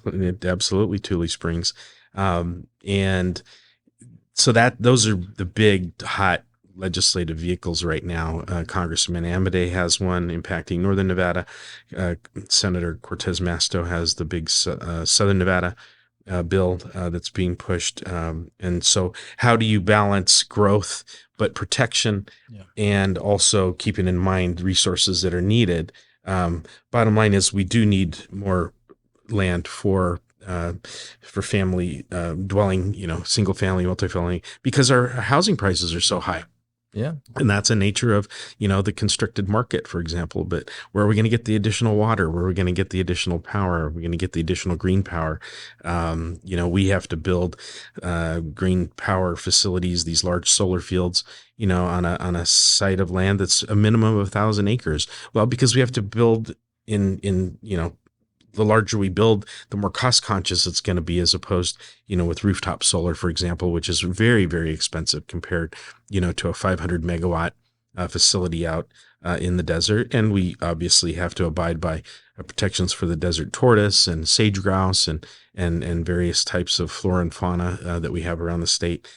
absolutely, Tule Springs. And so those are the big, hot legislative vehicles right now. Congressman Amodei has one impacting Northern Nevada. Senator Cortez Masto has the big Southern Nevada bill that's being pushed. And so how do you balance growth but protection and also keeping in mind resources that are needed? Bottom line is we do need more land for family dwelling, single family, multifamily, because our housing prices are so high. Yeah. And that's a nature of, the constricted market, for example. But where are we going to get the additional water? Where are we going to get the additional power? Are we going to get the additional green power? We have to build green power facilities, these large solar fields, on a site of land that's a minimum of 1,000 acres. Well, because we have to build in the larger we build, the more cost conscious it's going to be, as opposed, with rooftop solar, for example, which is very, very expensive compared, to a 500 megawatt facility out in the desert. And we obviously have to abide by protections for the desert tortoise and sage grouse and various types of flora and fauna that we have around the state.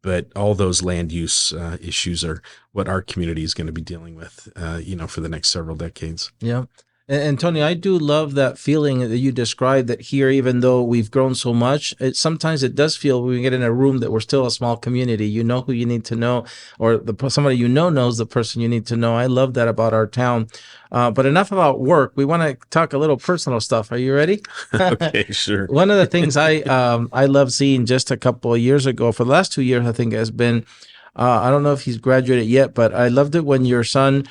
But all those land use issues are what our community is going to be dealing with, for the next several decades. Yeah. And Tony, I do love that feeling that you described, that here, even though we've grown so much, sometimes it does feel when we get in a room that we're still a small community. You know who you need to know, or somebody you know knows the person you need to know. I love that about our town. But enough about work. We want to talk a little personal stuff. Are you ready? Okay, sure. One of the things I love seeing just a couple of years ago, for the last 2 years, I think, has been, I don't know if he's graduated yet, but I loved it when your son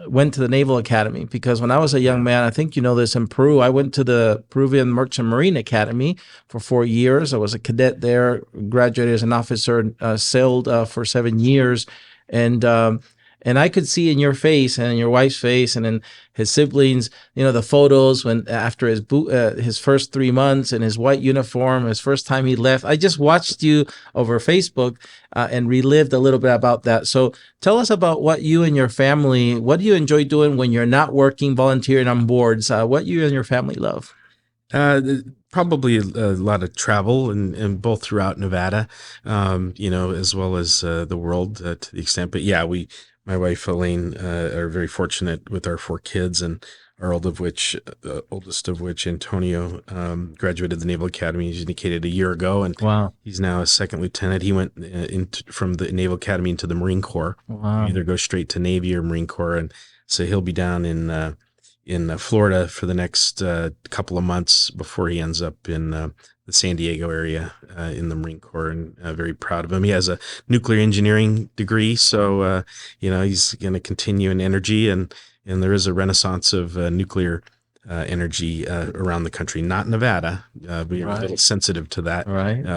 went to the Naval Academy, because when I was a young man, I think you know this, in Peru, I went to the Peruvian Merchant Marine Academy for 4 years. I was a cadet there, graduated as an officer, sailed for 7 years. And I could see in your face and in your wife's face and in his siblings, the photos when after his first 3 months in his white uniform, his first time he left. I just watched you over Facebook and relived a little bit about that. So tell us about what you and your family, what do you enjoy doing when you're not working, volunteering on boards? What you and your family love? Probably a lot of travel and both throughout Nevada, as well as the world to the extent. But yeah, my wife Elaine are very fortunate with our 4 kids, and our oldest of which, Antonio, graduated the Naval Academy, as indicated, a year ago, and wow, he's now a second lieutenant. He went from the Naval Academy into the Marine Corps. Wow. Either go straight to Navy or Marine Corps, and so he'll be down in Florida for the next couple of months before he ends up in the San Diego area in the Marine Corps, and very proud of him. He has a nuclear engineering degree, so he's going to continue in energy, and there is a renaissance of nuclear energy around the country. Not Nevada. We're a little sensitive to that,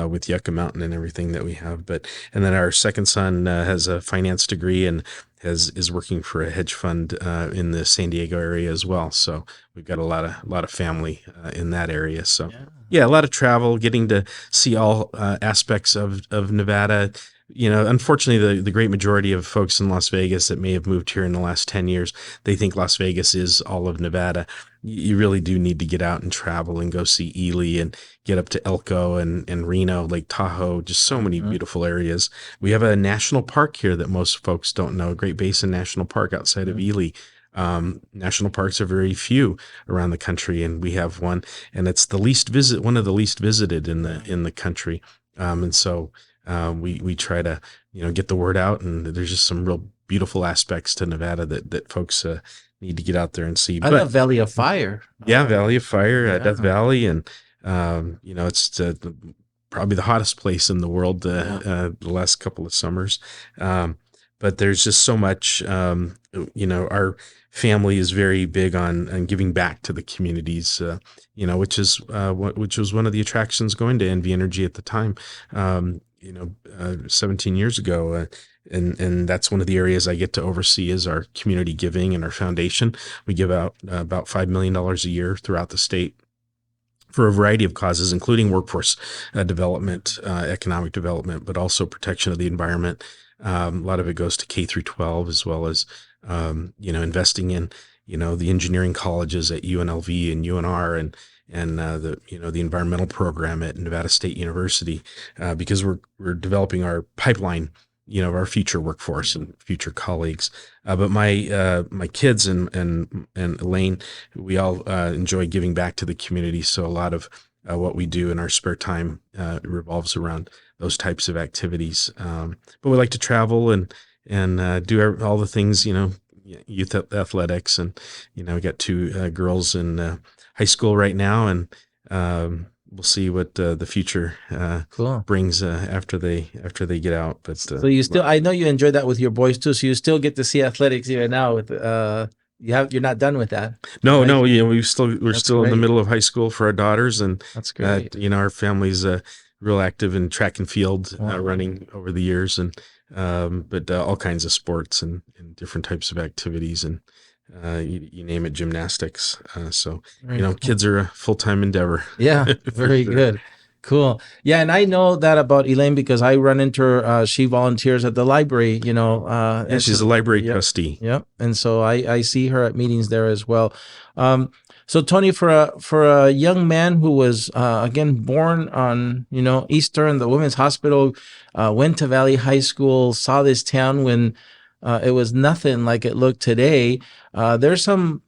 with Yucca Mountain and everything that we have. And then our second son has a finance degree and is working for a hedge fund in the San Diego area as well. So we've got a lot of family in that area. So yeah, a lot of travel, getting to see all aspects of Nevada. Unfortunately, the great majority of folks in Las Vegas that may have moved here in the last 10 years, they think Las Vegas is all of Nevada. You really do need to get out and travel and go see Ely and get up to Elko and Reno, Lake Tahoe, just so many beautiful areas. We have a national park here that most folks don't know, Great Basin National Park outside of Ely. National parks are very few around the country, and we have one, and it's one of the least visited in the country. And so we try to, get the word out, and there's just some real beautiful aspects to Nevada that folks need to get out there and see. I love Valley of Fire. Yeah, Valley of Fire, Death Valley, and it's probably the hottest place in the world the last couple of summers. But there's just so much. Our family is very big on giving back to the communities. Which was one of the attractions going to NV Energy at the time. 17 years ago. And that's one of the areas I get to oversee is our community giving and our foundation. We give out about $5 million a year throughout the state for a variety of causes, including workforce development, economic development, but also protection of the environment. A lot of it goes to K through 12, as well as, investing in, the engineering colleges at UNLV and UNR and the environmental program at Nevada State University, because we're developing our pipeline, of our future workforce and future colleagues. But my kids and Elaine, we all enjoy giving back to the community. So a lot of what we do in our spare time revolves around those types of activities. But we like to travel and do all the things, youth athletics, and we got 2 girls in high school right now, and we'll see what the future brings after they get out. But so you still, I know you enjoy that with your boys too. So you still get to see athletics even now. With you're not done with that. No, right? No, we're still in the middle of high school for our daughters, and that's great. Our family's real active in track and field running over the years, and but all kinds of sports and different types of activities, and you name it, gymnastics. So, kids are a full-time endeavor. Yeah, very good. Cool. Yeah, and I know that about Elaine because I run into her. She volunteers at the library, Yeah, and she's a so library yep, trustee. yep. And so I see her at meetings there as well. So Tony, for a young man who was again born on Easter in the Women's Hospital, went to Valley High School, saw this town when it was nothing like it looked today. There's some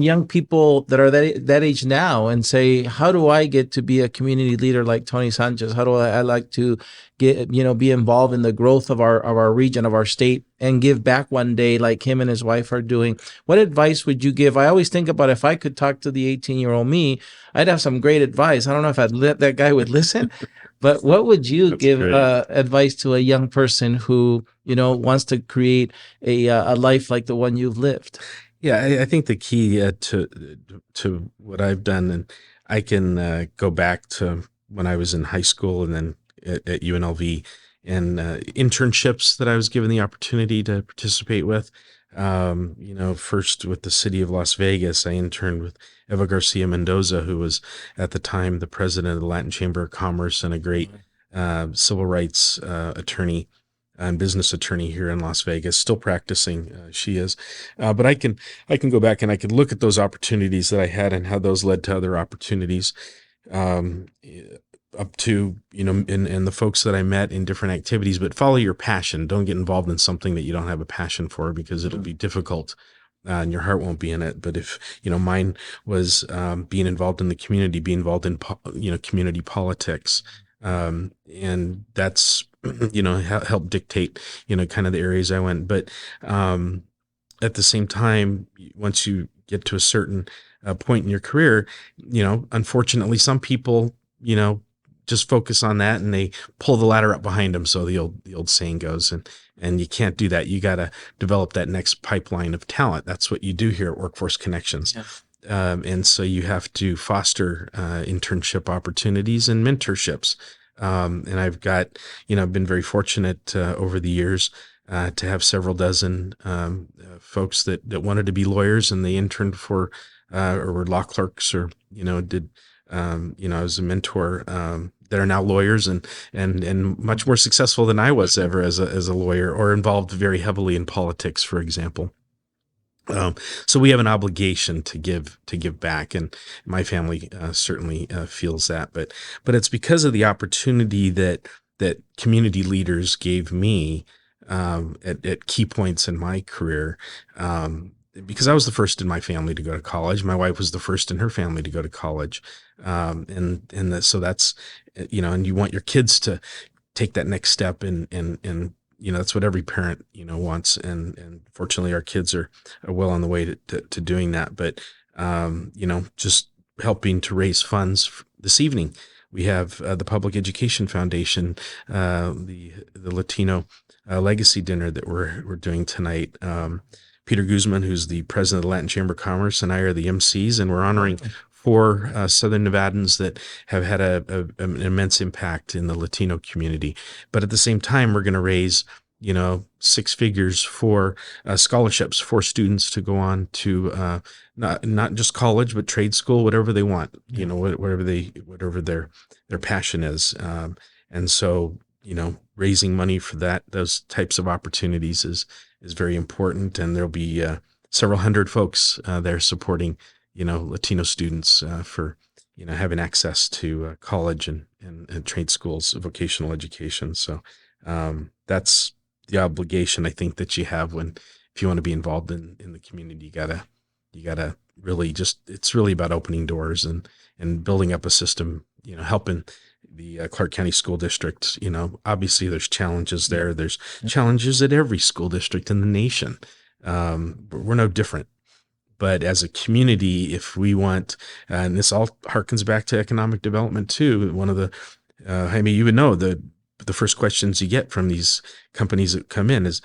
young people that are that age now and say, how do I get to be a community leader like Tony Sanchez? How do I like to get, be involved in the growth of our region, of our state, and give back one day like him and his wife are doing? What advice would you give? I always think about if I could talk to the 18-year-old me, I'd have some great advice. I don't know if that guy would listen, but what would you That's give great. advice to a young person who, wants to create a life like the one you've lived? Yeah, I think the key to what I've done, and I can go back to when I was in high school and then at UNLV, and internships that I was given the opportunity to participate with. First with the city of Las Vegas, I interned with Eva Garcia Mendoza, who was at the time the president of the Latin Chamber of Commerce and a great civil rights attorney and business attorney here in Las Vegas, still practicing. She is, but I can go back and I can look at those opportunities that I had and how those led to other opportunities, up to and the folks that I met in different activities. But follow your passion. Don't get involved in something that you don't have a passion for, because it'll be difficult. And your heart won't be in it. But if, mine was being involved in the community, being involved in, community politics. And that's, help dictate, kind of the areas I went. But at the same time, once you get to a certain point in your career, unfortunately, some people, just focus on that and they pull the ladder up behind them. So the old saying goes, and you can't do that. You got to develop that next pipeline of talent. That's what you do here at Workforce Connections. Yeah. And so you have to foster internship opportunities and mentorships. And I've got, I've been very fortunate over the years to have several dozen folks that wanted to be lawyers, and they interned for or were law clerks, or did I was a mentor that are now lawyers and much more successful than I was ever as a lawyer, or involved very heavily in politics, for example. So we have an obligation to give back, and my family certainly feels that. But it's because of the opportunity that community leaders gave me at key points in my career. Because I was the first in my family to go to college. My wife was the first in her family to go to college, so that's and you want your kids to take that next step, and that's what every parent, wants. And fortunately our kids are well on the way to doing that. But, just helping to raise funds this evening. We have the Public Education Foundation, the Latino Legacy Dinner that we're doing tonight. Peter Guzman, who's the president of the Latin Chamber of Commerce, and I are the MCs, and we're honoring 4 Southern Nevadans that have had an immense impact in the Latino community. But at the same time, we're going to raise, 6 figures for scholarships for students to go on to not just college, but trade school, whatever they want, whatever their passion is. And so, raising money for those types of opportunities is very important. And there'll be several hundred folks there supporting Latino students for, having access to college and trade schools, vocational education. So that's the obligation I think that you have if you want to be involved in the community. You gotta really it's really about opening doors and building up a system, helping the Clark County School District. Obviously there's challenges there. There's challenges at every school district in the nation. But we're no different. But as a community, if we want, and this all harkens back to economic development too, one of the, you would know the first questions you get from these companies that come in is,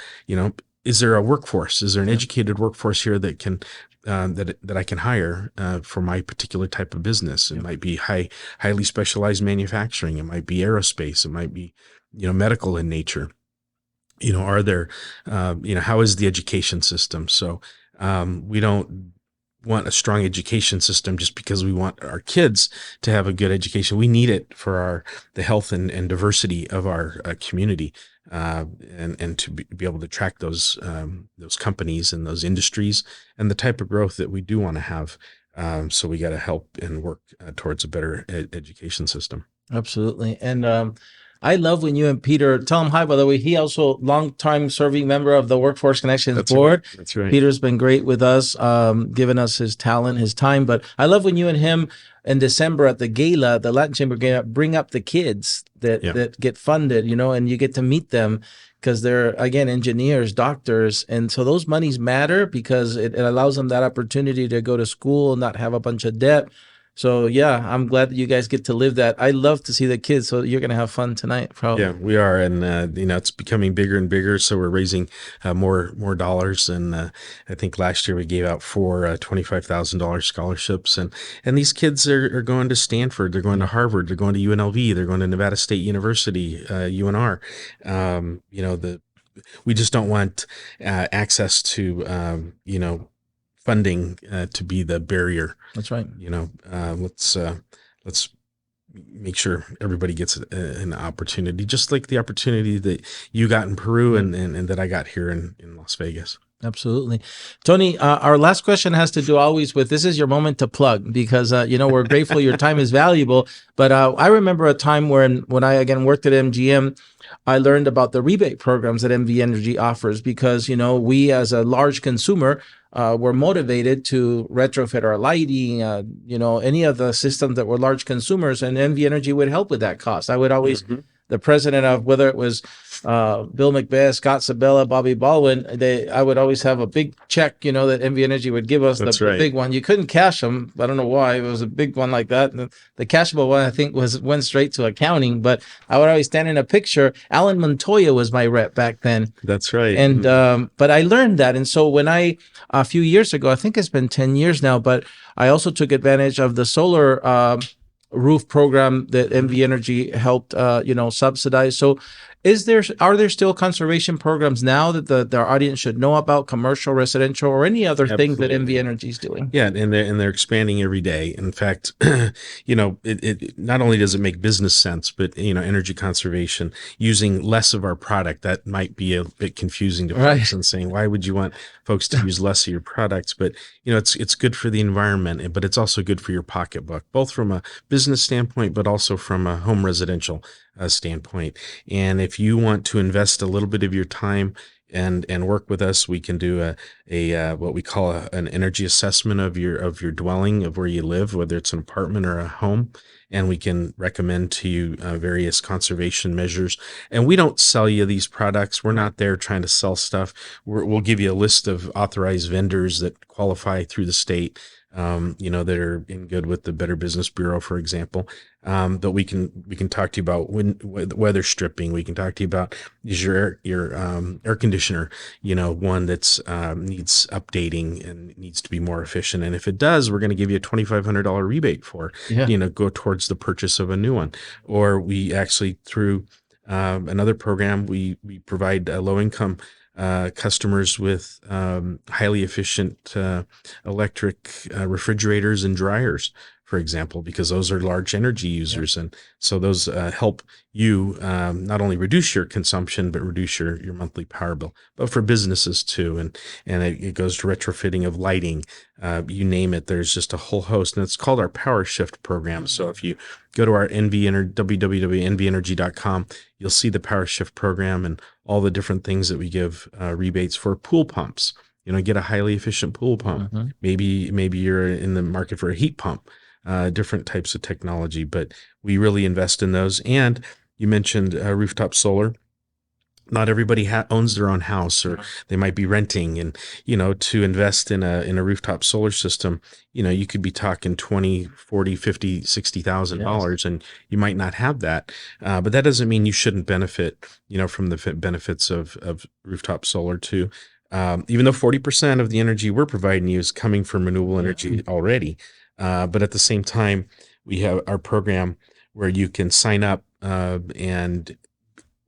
is there a workforce? Is there an educated workforce here that can, that I can hire for my particular type of business? It might be highly specialized manufacturing. It might be aerospace. It might be, medical in nature. Are there, how is the education system? So we don't want a strong education system just because we want our kids to have a good education. We need it for the health and diversity of our community, and to be able to track those companies and those industries and the type of growth that we do want to have. So we got to help and work towards a better education system. Absolutely. And I love when you and Peter, tell him hi, by the way. He also long-time serving member of the Workforce Connections Board. Right. That's right. Peter's been great with us, giving us his talent, his time. But I love when you and him in December at the gala, the Latin Chamber gala, bring up the kids that get funded, and you get to meet them because they're, again, engineers, doctors. And so those monies matter because it allows them that opportunity to go to school and not have a bunch of debt. So, yeah, I'm glad that you guys get to live that. I love to see the kids, so you're going to have fun tonight, probably. Yeah, we are. And, it's becoming bigger and bigger, so we're raising more dollars. And I think last year we gave out 4 $25,000 scholarships. And these kids are going to Stanford. They're going to Harvard. They're going to UNLV. They're going to Nevada State University, UNR. We just don't want access to, funding to be the barrier. That's right. Let's make sure everybody gets an opportunity, just like the opportunity that you got in Peru and that I got here in Las Vegas. Absolutely. Tony, our last question has to do always with, this is your moment to plug because, we're grateful your time is valuable. But I remember a time when I, again, worked at MGM, I learned about the rebate programs that NV Energy offers because, we as a large consumer were motivated to retrofit our lighting, any of the systems that were large consumers, and NV Energy would help with that cost. I would always, the president of, whether it was Bill McBeth, Scott Sabella, Bobby Baldwin, I would always have a big check, that NV Energy would give us, the big one. You couldn't cash them. I don't know why. It was a big one like that. The cashable one, I think, went straight to accounting, but I would always stand in a picture. Alan Montoya was my rep back then. That's right. And but I learned that. And so when a few years ago, I think it's been 10 years now, but I also took advantage of the solar roof program that NV Energy helped, subsidize. So are there still conservation programs now that their audience should know about, commercial, residential, or any other thing that NV Energy is doing? Yeah, and they're expanding every day. In fact, it not only does it make business sense, but energy conservation using less of our product, that might be a bit confusing to folks and saying, why would you want folks to use less of your products? But it's good for the environment, but it's also good for your pocketbook, both from a business standpoint, but also from a home residential standpoint. And if you want to invest a little bit of your time and work with us, we can do a what we call an energy assessment of your dwelling, of where you live, whether it's an apartment or a home, and we can recommend to you various conservation measures. And we don't sell you these products. We're not there trying to sell stuff. We'll give you a list of authorized vendors that qualify through the state, that are in good with the Better Business Bureau, for example. But we can talk to you about weather stripping. We can talk to you about, is your air conditioner, one that's needs updating and needs to be more efficient. And if it does, we're going to give you a $2,500 rebate for, go towards the purchase of a new one. Or we actually, through another program, we provide low income customers with highly efficient electric refrigerators and dryers, for example, because those are large energy users. And so those help you not only reduce your consumption, but reduce your monthly power bill, but for businesses too. And it goes to retrofitting of lighting, you name it. There's just a whole host, and it's called our Power Shift program. So if you go to our www.nvenergy.com, you'll see the Power Shift program and all the different things that we give rebates for. Pool pumps, get a highly efficient pool pump. Maybe you're in the market for a heat pump, different types of technology, but we really invest in those. And you mentioned rooftop solar. Not everybody owns their own house, or they might be renting, and to invest in a rooftop solar system, you could be talking $20,000, $40,000, $50,000, $60,000, and you might not have that. But that doesn't mean you shouldn't benefit, from the benefits of rooftop solar too. Even though 40% of the energy we're providing you is coming from renewable energy already, but at the same time, we have our program where you can sign up and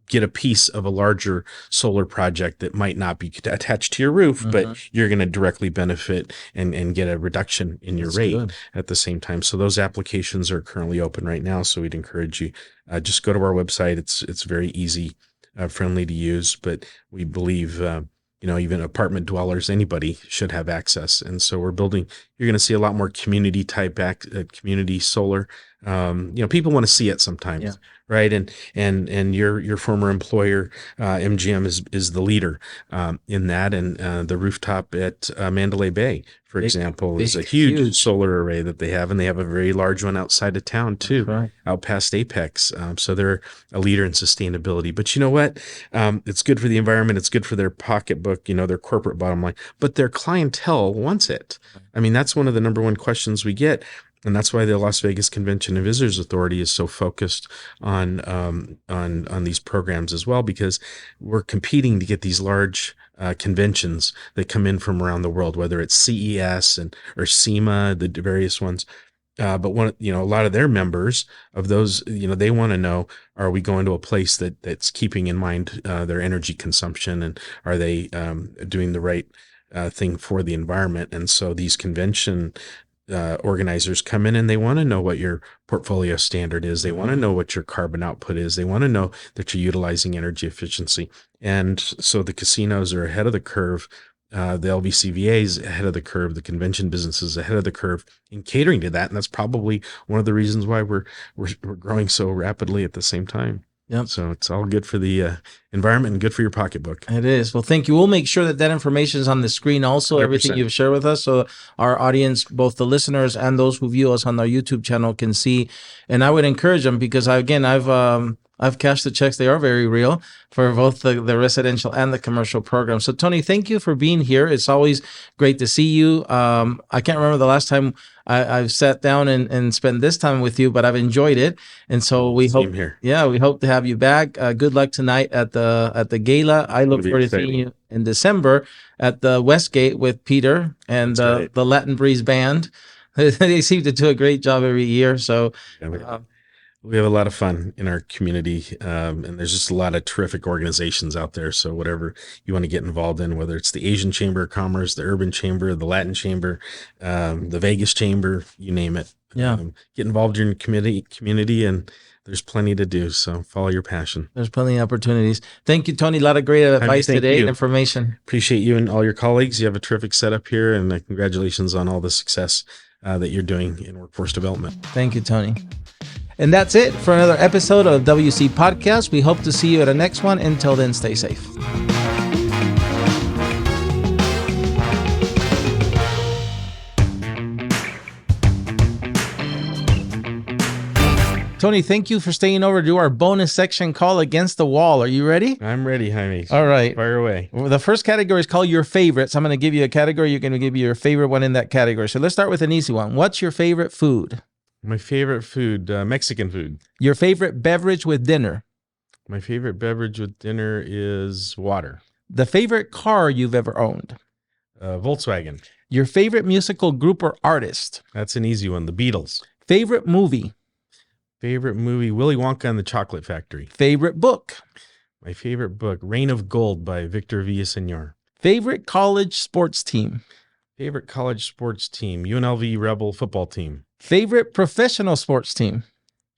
get a piece of a larger solar project that might not be attached to your roof, but you're going to directly benefit and get a reduction in your rate at the same time. So those applications are currently open right now. So we'd encourage you, just go to our website. It's very easy, friendly to use, but we believe, even apartment dwellers, anybody should have access. And so you're going to see a lot more community type community solar. People want to see it sometimes, right? And your former employer, MGM is the leader, in that. And, the rooftop at, Mandalay Bay, for example, is a huge solar array that they have, and they have a very large one outside of town too, out past Apex. So they're a leader in sustainability. But you know what? It's good for the environment. It's good for their pocketbook, their corporate bottom line. But their clientele wants it. I mean, that's one of the number one questions we get. And that's why the Las Vegas Convention and Visitors Authority is so focused on these programs as well, because we're competing to get these large conventions that come in from around the world, whether it's CES or SEMA, the various ones. But a lot of their members of those, they want to know, are we going to a place that's keeping in mind their energy consumption, and are they doing the right thing for the environment? And so these convention organizers come in and they want to know what your portfolio standard is. They want to know what your carbon output is. They want to know that you're utilizing energy efficiency. And so the casinos are ahead of the curve. The LVCVA is ahead of the curve. The convention business is ahead of the curve in catering to that. And that's probably one of the reasons why we're growing so rapidly at the same time. Yep. So it's all good for the environment and good for your pocketbook. It is. Well, thank you. We'll make sure that information is on the screen also, 100%. Everything you've shared with us, so our audience, both the listeners and those who view us on our YouTube channel, can see. And I would encourage them, because I've cashed the checks. They are very real for both the residential and the commercial program. So Tony, thank you for being here. It's always great to see you. I can't remember the last time I've sat down and spent this time with you, but I've enjoyed it. And so we hope to have you back. Good luck tonight at the gala. I look forward to seeing you in December at the Westgate with Peter and the Latin Breeze Band. They seem to do a great job every year. So we have a lot of fun in our community, and there's just a lot of terrific organizations out there. So whatever you want to get involved in, whether it's the Asian Chamber of Commerce, the Urban Chamber, the Latin Chamber, the Vegas Chamber, you name it. Get involved in your community, and there's plenty to do. So follow your passion. There's plenty of opportunities. Thank you, Tony. A lot of great advice today and information. Appreciate you and all your colleagues. You have a terrific setup here, and congratulations on all the success that you're doing in workforce development. Thank you, Tony. And that's it for another episode of WC Podcast. We hope to see you at the next one. Until then, stay safe. Tony, thank you for staying over to do our bonus section called Against the Wall. Are you ready? I'm ready, Jaime. All right. Fire away. Well, the first category is called Your Favorites. I'm going to give you a category. You're going to give you your favorite one in that category. So let's start with an easy one. What's your favorite food? My favorite food, Mexican food. Your favorite beverage with dinner? My favorite beverage with dinner is water. The favorite car you've ever owned? Volkswagen. Your favorite musical group or artist? That's an easy one. The Beatles. Favorite movie? Favorite movie, Willy Wonka and the Chocolate Factory. Favorite book? My favorite book, Reign of Gold by Victor Villaseñor. Favorite college sports team? Favorite college sports team, UNLV Rebel football team. Favorite professional sports team?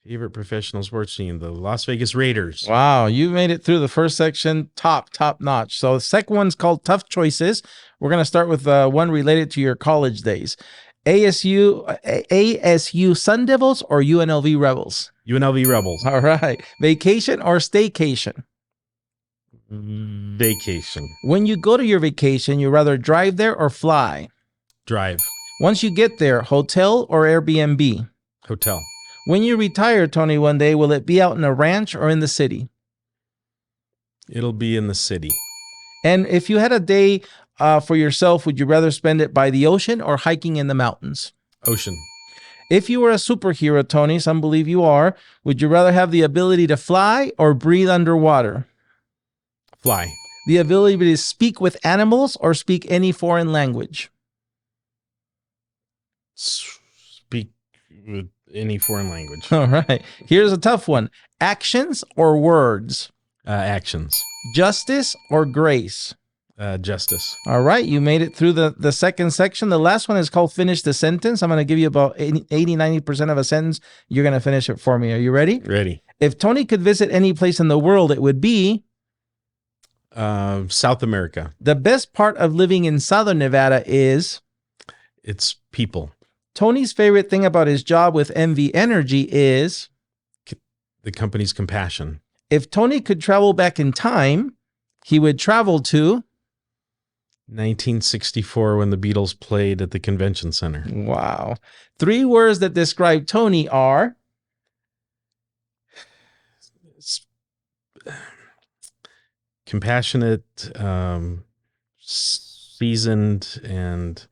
Favorite professional sports team, the Las Vegas Raiders. Wow, you made it through the first section, top notch. So the second one's called Tough Choices. We're going to start with one related to your college days. ASU Sun Devils or UNLV Rebels? UNLV Rebels. All right. Vacation or staycation? Vacation. When you go to your vacation, you rather drive there or fly? Drive. Once you get there, hotel or Airbnb? Hotel. When you retire, Tony, one day, will it be out in a ranch or in the city? It'll be in the city. And if you had a day for yourself, would you rather spend it by the ocean or hiking in the mountains? Ocean. If you were a superhero, Tony, some believe you are, would you rather have the ability to fly or breathe underwater? Fly. The ability to speak with animals or speak any foreign language? Speak with any foreign language. All right. Here's a tough one. Actions or words? Actions. Justice or grace? Justice. All right, you made it through the second section. The last one is called finish the sentence. I'm going to give you about 80-90% of a sentence. You're going to finish it for me. Are you ready? Ready. If Tony could visit any place in the world, it would be South America. the best part of living in Southern Nevada is It's people. Tony's favorite thing about his job with MV Energy is The company's compassion. if Tony could travel back in time, he would travel to 1964 when the Beatles played at the convention center. wow. 3 words that describe Tony are Compassionate, seasoned, and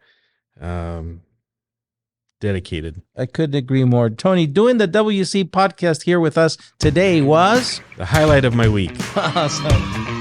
dedicated. I couldn't agree more. Tony, doing the WC podcast here with us today was The highlight of my week. awesome.